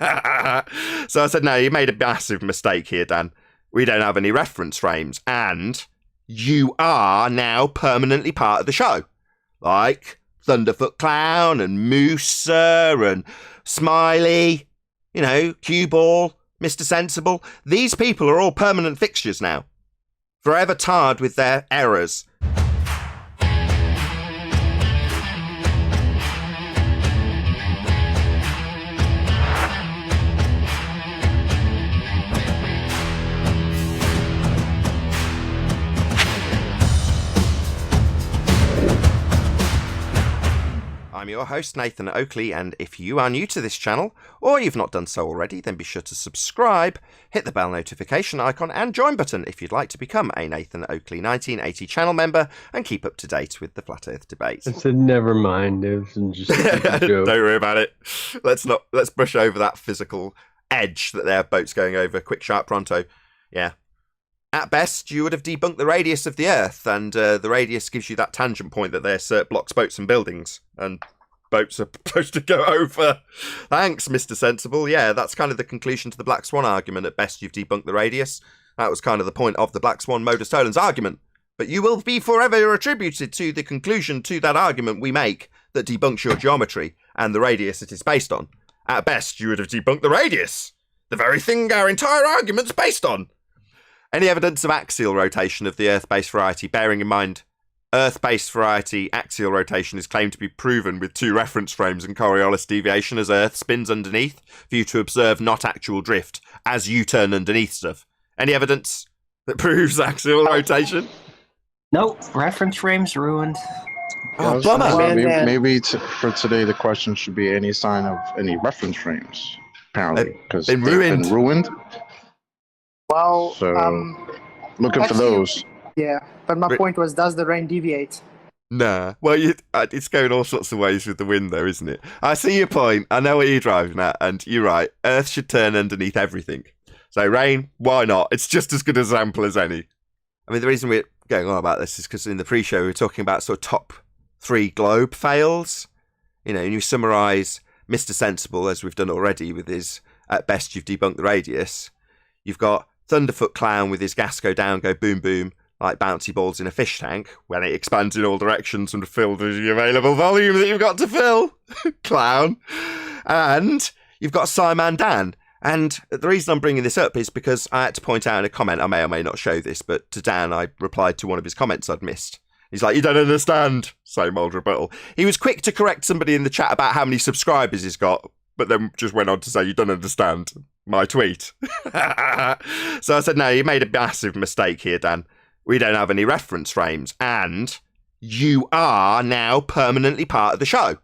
So I said, no, you made a massive mistake here, Dan. We don't have any reference frames, and you are now permanently part of the show. Like Thunderfoot Clown and Mooser and Smiley, you know, Cue Ball, Mr. Sensible. These people are all permanent fixtures now, forever tarred with their errors. I'm your host, Nathan Oakley, and if you are new to this channel, or you've not done so already, then be sure to subscribe, hit the bell notification icon and join button if you'd like to become a Nathan Oakley 1980 channel member and keep up to date with the Flat Earth debates. I said never mind, it was just a joke. Don't worry about it. Let's brush over that physical edge that their boat's going over. Quick, sharp, pronto. Yeah. At best, you would have debunked the radius of the Earth, and the radius gives you that tangent point that their cert blocks boats and buildings, and boats are supposed to go over. Thanks, Mr. Sensible. Yeah, that's kind of the conclusion to the Black Swan argument. At best, you've debunked the radius. That was kind of the point of the Black Swan modus tollens argument. But you will be forever attributed to the conclusion to that argument we make that debunks your geometry and the radius it is based on. At best, you would have debunked the radius, the very thing our entire argument's based on. Any evidence of axial rotation of the Earth-based variety, bearing in mind Earth-based variety axial rotation is claimed to be proven with 2 reference frames and Coriolis deviation as Earth spins underneath for you to observe not actual drift as you turn underneath stuff. Any evidence that proves axial rotation? Nope, reference frames ruined. Oh, bummer. Maybe for today the question should be any sign of any reference frames, apparently, because they've been ruined. Well, so looking for those. Yeah, but my point was, does the rain deviate? Nah. Well, it's going all sorts of ways with the wind, though, isn't it? I see your point. I know what you're driving at, and you're right. Earth should turn underneath everything. So rain, why not? It's just as good an example as any. I mean, the reason we're going on about this is because in the pre-show we were talking about sort of top 3 globe fails. You know, and you summarise Mr. Sensible, as we've done already, with his, at best, you've debunked the radius. You've got Thunderfoot Clown with his gas go down, go boom boom, like bouncy balls in a fish tank, when it expands in all directions and fills the available volume that you've got to fill. Clown. And you've got Simon Dan. And the reason I'm bringing this up is because I had to point out in a comment, I may or may not show this, but to Dan I replied to one of his comments I'd missed. He's like, you don't understand. Same old rebuttal. He was quick to correct somebody in the chat about how many subscribers he's got, but then just went on to say, you don't understand my tweet. So I said, no, you made a massive mistake here, Dan. We don't have any reference frames, and you are now permanently part of the show.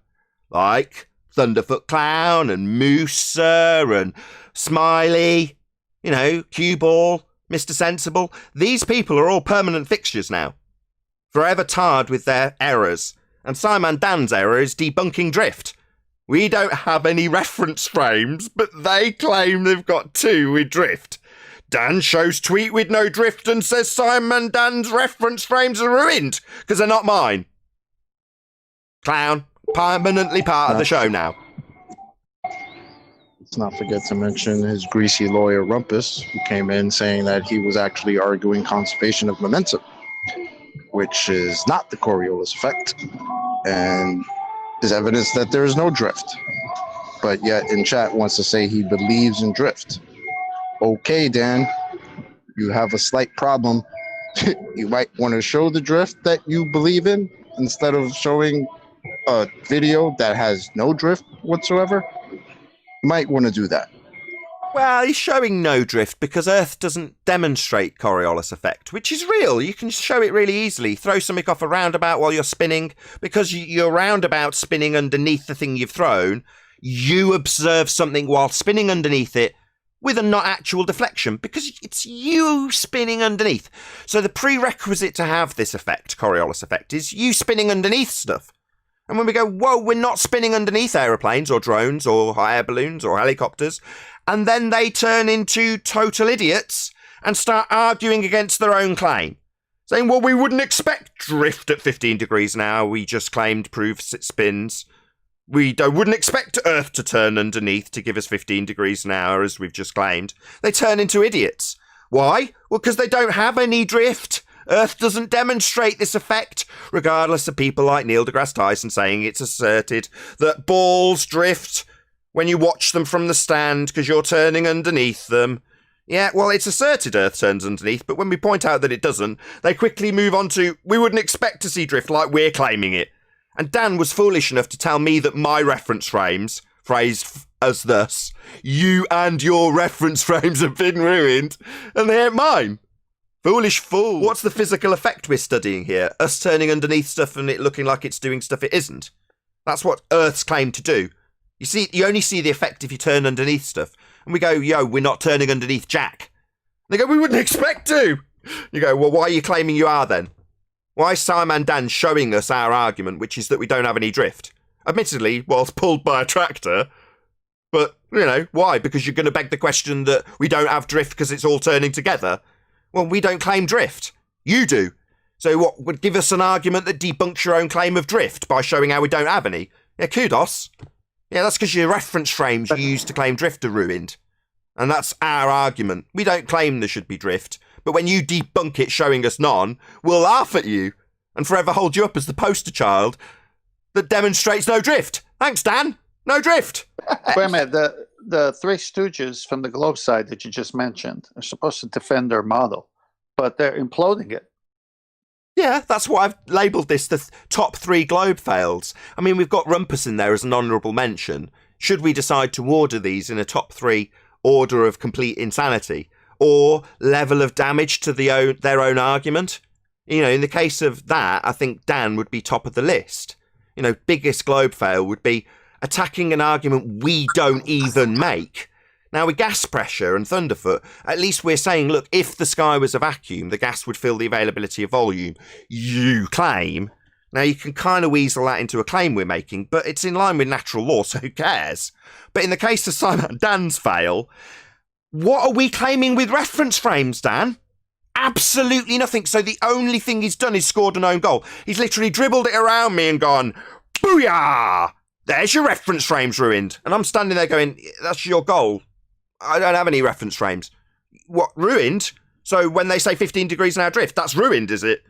Like Thunderfoot Clown and Mooser and Smiley, you know, Cue Ball, Mr. Sensible. These people are all permanent fixtures now, forever tarred with their errors. And Simon Dan's error is debunking drift. We don't have any reference frames, but they claim they've got 2 with drift. Dan shows tweet with no drift and says Simon Dan's reference frames are ruined because they're not mine. Clown, permanently part of the show now. Let's not forget to mention his greasy lawyer Rumpus, who came in saying that he was actually arguing conservation of momentum, which is not the Coriolis effect, and is evidence that there is no drift. But yet in chat wants to say he believes in drift. Okay, Dan, you have a slight problem. You might want to show the drift that you believe in instead of showing a video that has no drift whatsoever. You might want to do that. Well, he's showing no drift because Earth doesn't demonstrate Coriolis effect, which is real. You can show it really easily. Throw something off a roundabout while you're spinning. Because your roundabout spinning underneath the thing you've thrown, you observe something while spinning underneath it with a not actual deflection, because it's you spinning underneath. So the prerequisite to have this effect, Coriolis effect, is you spinning underneath stuff. And when we go, whoa, we're not spinning underneath aeroplanes or drones or air balloons or helicopters, and then they turn into total idiots and start arguing against their own claim, saying, well, we wouldn't expect drift at 15 degrees an hour. We just claimed proves it spins. wouldn't expect Earth to turn underneath to give us 15 degrees an hour, as we've just claimed. They turn into idiots. Why? Well, because they don't have any drift. Earth doesn't demonstrate this effect, regardless of people like Neil deGrasse Tyson saying it's asserted that balls drift when you watch them from the stand because you're turning underneath them. Yeah, well, it's asserted Earth turns underneath, but when we point out that it doesn't, they quickly move on to, we wouldn't expect to see drift like we're claiming it. And Dan was foolish enough to tell me that my reference frames, phrased as thus, you and your reference frames have been ruined, and they ain't mine. Foolish fool. What's the physical effect we're studying here? Us turning underneath stuff and it looking like it's doing stuff it isn't. That's what Earth's claimed to do. You see, you only see the effect if you turn underneath stuff. And we go, yo, we're not turning underneath Jack. They go, we wouldn't expect to. You go, well, why are you claiming you are then? Why is Simon Dan showing us our argument, which is that we don't have any drift? Admittedly, whilst pulled by a tractor. But, why? Because you're going to beg the question that we don't have drift because it's all turning together? Well, we don't claim drift. You do. So what, would give us an argument that debunks your own claim of drift by showing how we don't have any? Yeah, kudos. Yeah, that's because your reference frames you used to claim drift are ruined. And that's our argument. We don't claim there should be drift. But when you debunk it showing us none, we'll laugh at you and forever hold you up as the poster child that demonstrates no drift. Thanks, Dan. No drift. Wait a minute. The Three Stooges from the Globe side that you just mentioned are supposed to defend their model, but they're imploding it. Yeah, that's what I've labelled this, the top 3 Globe fails. I mean, we've got Rumpus in there as an honourable mention. Should we decide to order these in a top 3 order of complete insanity? Or level of damage to their own argument? In the case of that, I think Dan would be top of the list. Biggest Globe fail would be attacking an argument we don't even make. Now, with gas pressure and Thunderfoot, at least we're saying, look, if the sky was a vacuum, the gas would fill the availability of volume. You claim. Now, you can kind of weasel that into a claim we're making, but it's in line with natural law, so who cares? But in the case of Simon Dan's fail, what are we claiming with reference frames, Dan? Absolutely nothing. So the only thing he's done is scored an own goal. He's literally dribbled it around me and gone, booyah! There's your reference frames ruined. And I'm standing there going, that's your goal. I don't have any reference frames. What, ruined? So when they say 15 degrees an hour drift, that's ruined, is it?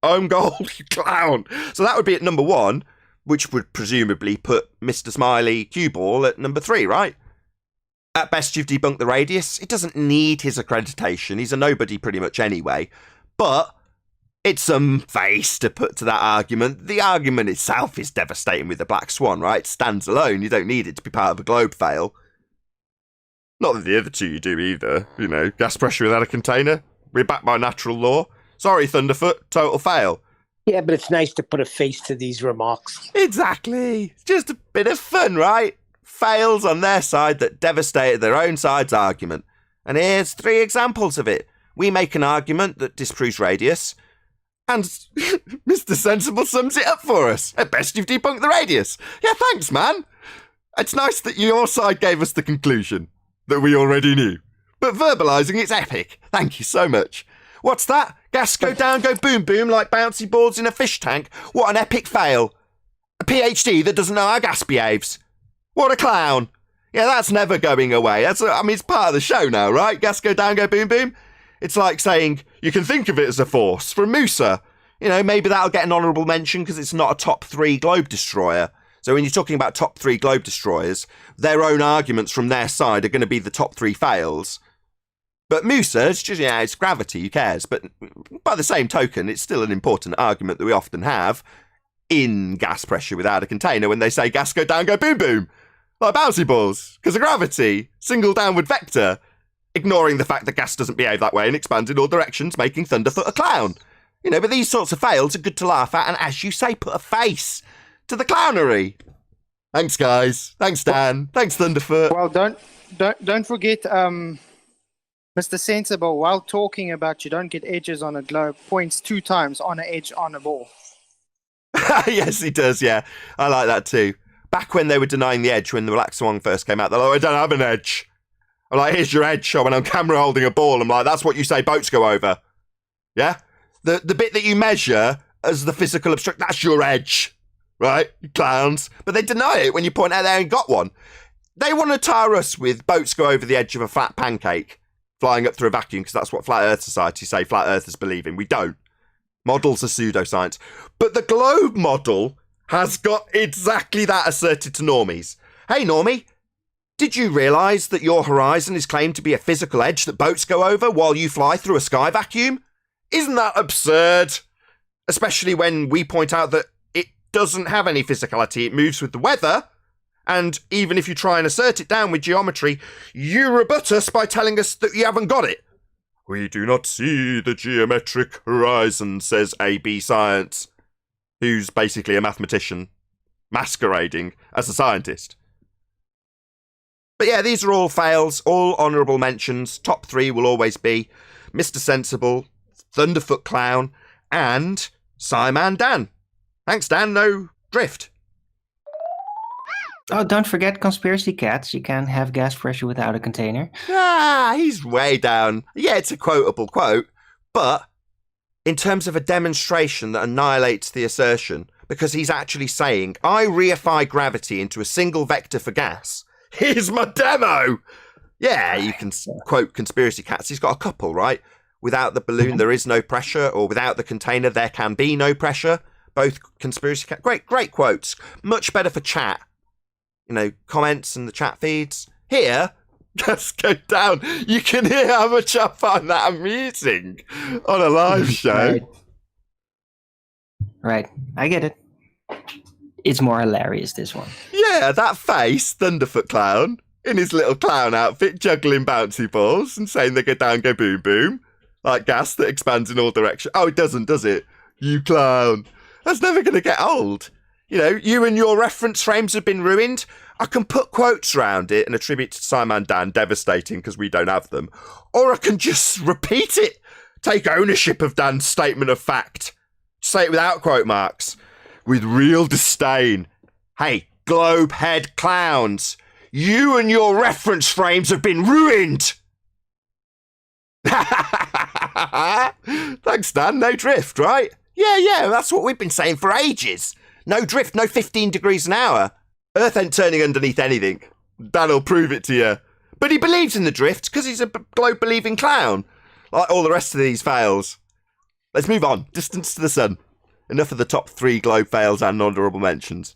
Own goal, you clown. So that would be at number 1, which would presumably put Mr. Smiley cue ball at number 3, right? At best, you've debunked the radius. It doesn't need his accreditation. He's a nobody pretty much anyway. But it's some face to put to that argument. The argument itself is devastating with the Black Swan, right? It stands alone. You don't need it to be part of a Globe fail. Not that the other two you do either. Gas pressure without a container. We're backed by natural law. Sorry, Thunderfoot. Total fail. Yeah, but it's nice to put a face to these remarks. Exactly. It's just a bit of fun, right? Fails on their side that devastated their own side's argument. And here's 3 examples of it. We make an argument that disproves radius, and Mr. Sensible sums it up for us. At best, you've debunked the radius. Yeah, thanks, man. It's nice that your side gave us the conclusion that we already knew. But verbalising it's epic. Thank you so much. What's that? Gas go down, go boom boom like bouncy balls in a fish tank. What an epic fail. A PhD that doesn't know how gas behaves. What a clown. Yeah, that's never going away. It's part of the show now, right? Gas go down, go boom boom. It's like saying, you can think of it as a force from Musa. Maybe that'll get an honourable mention because it's not a top 3 globe destroyer. So when you're talking about top 3 globe destroyers, their own arguments from their side are going to be the top 3 fails. But Musa, it's just, it's gravity, who cares? But by the same token, it's still an important argument that we often have in gas pressure without a container when they say gas go down, go boom boom. Like bouncy balls, because of gravity, single downward vector. Ignoring the fact that gas doesn't behave that way and expands in all directions, making Thunderfoot a clown. But these sorts of fails are good to laugh at and, as you say, put a face to the clownery. Thanks, guys. Thanks, Dan. Thanks, Thunderfoot. Well, don't forget, Mr. Sensible, while talking about you don't get edges on a globe, points 2 times on an edge on a ball. Yes, he does, yeah. I like that too. Back when they were denying the edge when the Black Swan first came out, they're like, I don't have an edge. I'm like, here's your edge. I went on camera holding a ball. I'm like, that's what you say boats go over. Yeah? The bit that you measure as the physical obstruct, that's your edge. right? You clowns. But they deny it when you point out they ain't got one. They want to tar us with boats go over the edge of a flat pancake, flying up through a vacuum, because that's what Flat Earth Society say flat earthers believe in. We don't. Models are pseudoscience. But the globe model has got exactly that asserted to normies. Hey, normie, did you realise that your horizon is claimed to be a physical edge that boats go over while you fly through a sky vacuum? Isn't that absurd? Especially when we point out that it doesn't have any physicality, it moves with the weather. And even if you try and assert it down with geometry, you rebut us by telling us that you haven't got it. We do not see the geometric horizon, says AB Science, who's basically a mathematician masquerading as a scientist. But yeah, these are all fails, all honourable mentions. Top 3 will always be Mr. Sensible, Thunderfoot Clown, and Simon Dan. Thanks, Dan. No drift. Oh, don't forget conspiracy cats. You can't have gas pressure without a container. Ah, he's way down. Yeah, it's a quotable quote, but in terms of a demonstration that annihilates the assertion, because he's actually saying, I reify gravity into a single vector for gas. Here's my demo. Yeah, you can quote conspiracy cats. He's got a couple, right? Without the balloon, there is no pressure, or without the container, there can be no pressure. Both conspiracy cats. Great quotes. Much better for chat. You know, comments and the chat feeds. Here, just go down. You can hear how much I find that amusing on a live show. Right. I get it. It's more hilarious, this one. Yeah, that face, Thunderfoot Clown, in his little clown outfit, juggling bouncy balls and saying they go down, go boom, boom, like gas that expands in all directions. Oh, it doesn't, does it? You clown. That's never going to get old. You know, you and your reference frames have been ruined. I can put quotes around it and attribute to Simon Dan, devastating because we don't have them. Or I can just repeat it. Take ownership of Dan's statement of fact. Say it without quote marks. With real disdain. Hey, globe head clowns. You and your reference frames have been ruined. Thanks, Dan. No drift, right? Yeah, that's what we've been saying for ages. No drift, no 15 degrees an hour. Earth ain't turning underneath anything. Dan'll prove it to you. But he believes in the drift because he's a globe-believing clown. Like all the rest of these fails. Let's move on. Distance to the sun. Enough of the top 3 globe fails and honourable mentions.